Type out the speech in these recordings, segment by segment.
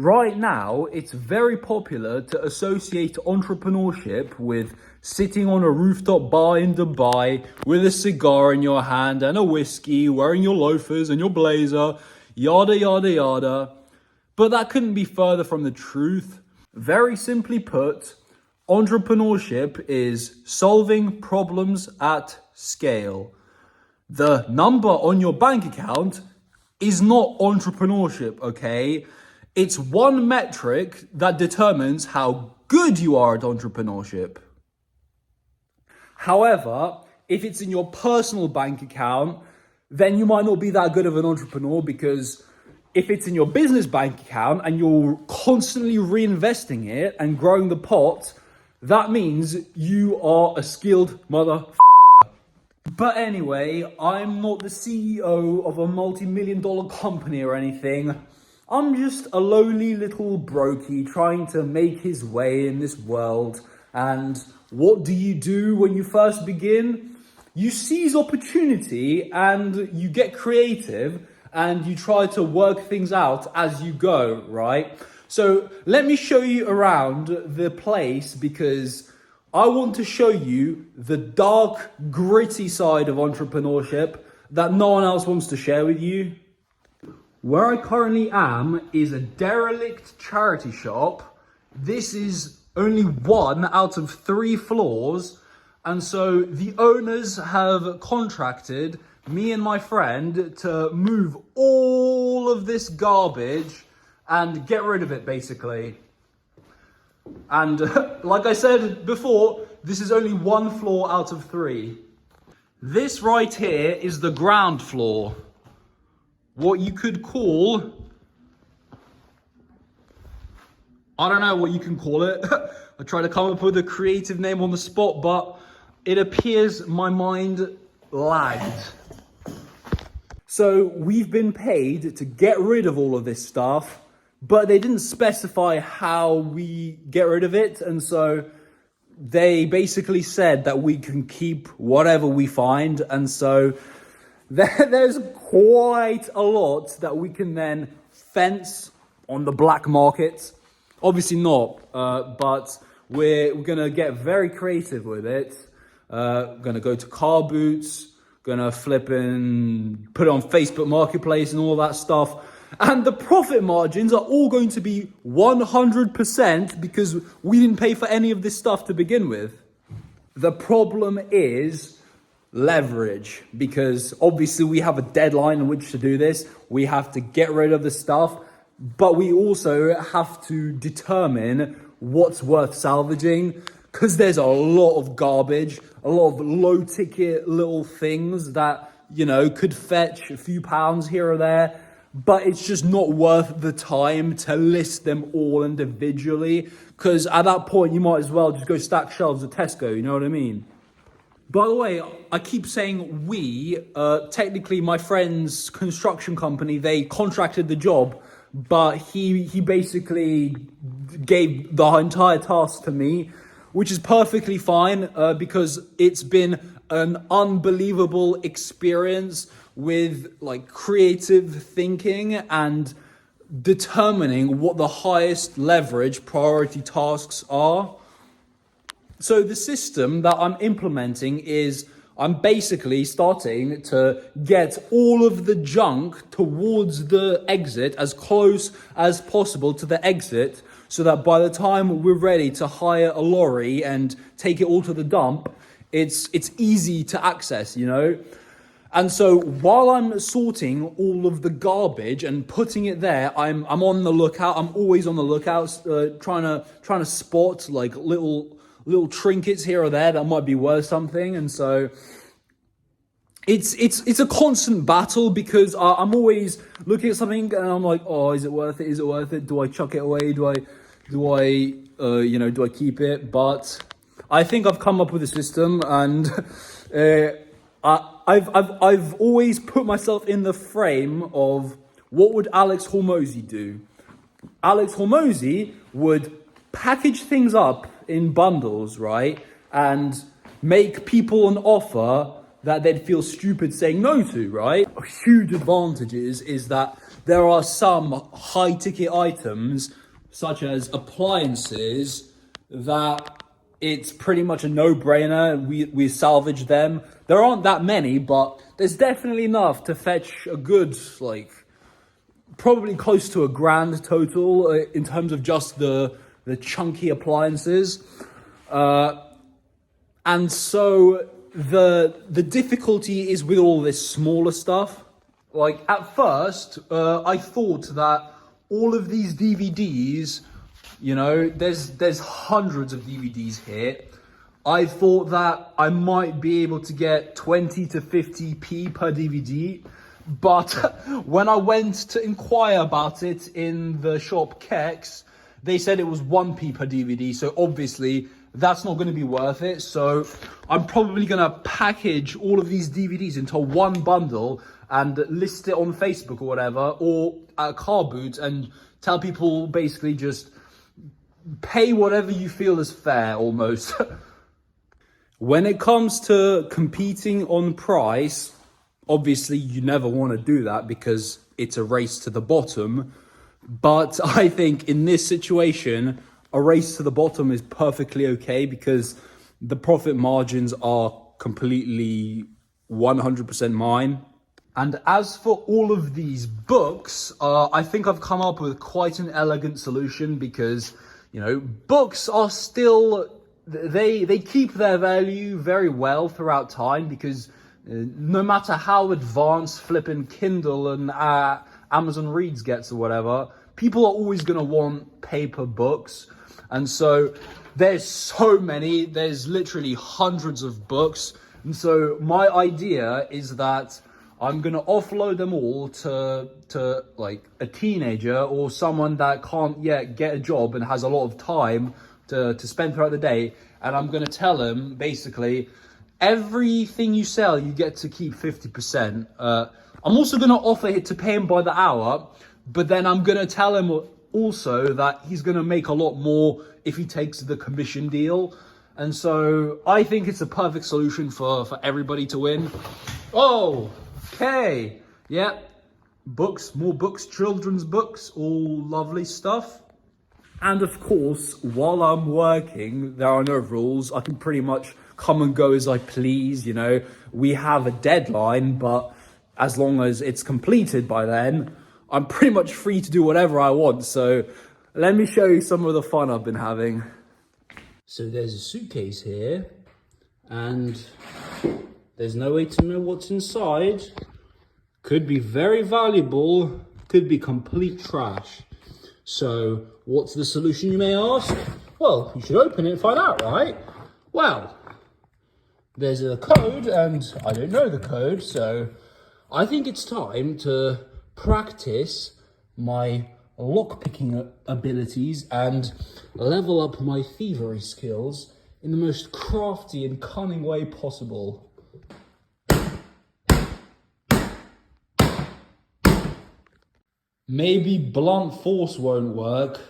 Right now, it's very popular to associate entrepreneurship with sitting on a rooftop bar in Dubai with a cigar in your hand and a whiskey, wearing your loafers and your blazer, yada, yada, yada. But that couldn't be further from the truth. Very simply put, entrepreneurship is solving problems at scale. The number on your bank account is not entrepreneurship, okay? It's one metric that determines how good you are at entrepreneurship. However, if it's in your personal bank account, then you might not be that good of an entrepreneur, because if it's in your business bank account and you're constantly reinvesting it and growing the pot, that means you are a skilled motherfucker. But anyway, I'm not the CEO of a multi-million-dollar company or anything. I'm just a lowly little brokey trying to make his way in this world. And what do you do when you first begin? You seize opportunity and you get creative and you try to work things out as you go, right? So let me show you around the place, because I want to show you the dark, gritty side of entrepreneurship that no one else wants to share with you. Where I currently am is a derelict charity shop. This is only 1 out of 3 floors. And so the owners have contracted me and my friend to move all of this garbage and get rid of it, basically. And like I said before, this is only 1 floor out of 3. This right here is the ground floor. What you could call, I don't know what you can call it. I tried to come up with a creative name on the spot, but it appears my mind lagged. So we've been paid to get rid of all of this stuff, but they didn't specify how we get rid of it. And so they basically said that we can keep whatever we find. And so there's quite a lot that we can then fence on the black market. Obviously not, but we're going to get very creative with it. Going to go to car boots, going to flip and put it on Facebook Marketplace and all that stuff. And the profit margins are all going to be 100% because we didn't pay for any of this stuff to begin with. The problem is leverage, because obviously we have a deadline in which to do this. We have to get rid of the stuff, but we also have to determine what's worth salvaging, because there's a lot of garbage, a lot of low ticket little things that, you know, could fetch a few pounds here or there, but it's just not worth the time to list them all individually, because at that point you might as well just go stack shelves at Tesco, you know what I mean? By the way, I keep saying we, technically my friend's construction company, they contracted the job, but he basically gave the entire task to me, which is perfectly fine, because it's been an unbelievable experience with like creative thinking and determining what the highest leverage priority tasks are. So the system that I'm implementing is I'm basically starting to get all of the junk towards the exit, as close as possible to the exit, so that by the time we're ready to hire a lorry and take it all to the dump, it's easy to access, you know? And so while I'm sorting all of the garbage and putting it there, I'm on the lookout. I'm always on the lookout, trying to spot like little trinkets here or there that might be worth something. And so it's a constant battle, because I'm always looking at something and I'm like, oh, is it worth it? Is it worth it? Do I chuck it away? Do I keep it? But I think I've come up with a system, and I've always put myself in the frame of what would Alex Hormozy do. Alex Hormozy would package things up in bundles, right? And make people an offer that they'd feel stupid saying no to, right? A huge advantage is that there are some high ticket items, such as appliances, that it's pretty much a no-brainer. We salvage them. There aren't that many, but there's definitely enough to fetch a good, like, probably close to $1,000 total in terms of just the chunky appliances. And so the difficulty is with all this smaller stuff. Like, at first, I thought that all of these DVDs, you know, there's hundreds of DVDs here. I thought that I might be able to get 20 to 50p per DVD. But when I went to inquire about it in the shop Kex, they said it was 1p per DVD. So obviously that's not going to be worth it. So I'm probably going to package all of these DVDs into one bundle and list it on Facebook or whatever, or at a car boot, and tell people basically just pay whatever you feel is fair, almost. When it comes to competing on price, obviously you never want to do that because it's a race to the bottom. But I think in this situation, a race to the bottom is perfectly okay because the profit margins are completely 100% mine. And as for all of these books, I think I've come up with quite an elegant solution because, you know, books are still, they keep their value very well throughout time because no matter how advanced flipping Kindle and Amazon Reads gets or whatever, people are always going to want paper books. And so there's so many, there's literally hundreds of books. And so my idea is that I'm going to offload them all to like a teenager or someone that can't yet get a job and has a lot of time to spend throughout the day. And I'm going to tell them basically, everything you sell, you get to keep 50%. I'm also going to offer it to pay him by the hour, but then I'm going to tell him also that he's going to make a lot more if he takes the commission deal. And so I think it's a perfect solution for everybody to win. Oh, okay. Yeah. Books, more books, children's books, all lovely stuff. And of course, while I'm working, there are no rules. I can pretty much come and go as I please, you know. We have a deadline, but as long as it's completed by then, I'm pretty much free to do whatever I want. So let me show you some of the fun I've been having. So there's a suitcase here, and there's no way to know what's inside. Could be very valuable, could be complete trash. So what's the solution, you may ask? Well, you should open it and find out, right? Well, there's a code, and I don't know the code, so I think it's time to practice my lockpicking abilities and level up my thievery skills in the most crafty and cunning way possible. Maybe blunt force won't work,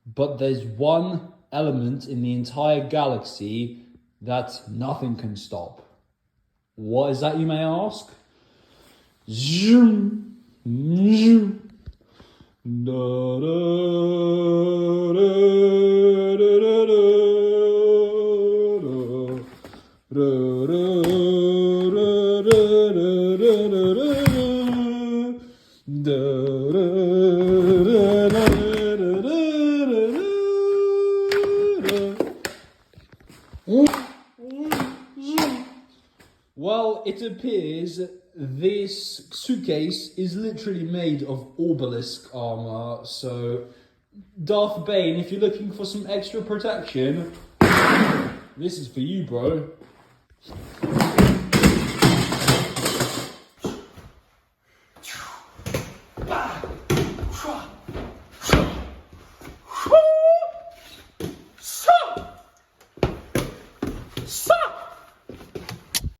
but there's one element in the entire galaxy that nothing can stop. What is that, you may ask? Zoom, zoom. Da, da, da, da, da, Well, it appears this suitcase is literally made of obelisk armor, so Darth Bane, if you're looking for some extra protection, this is for you, bro.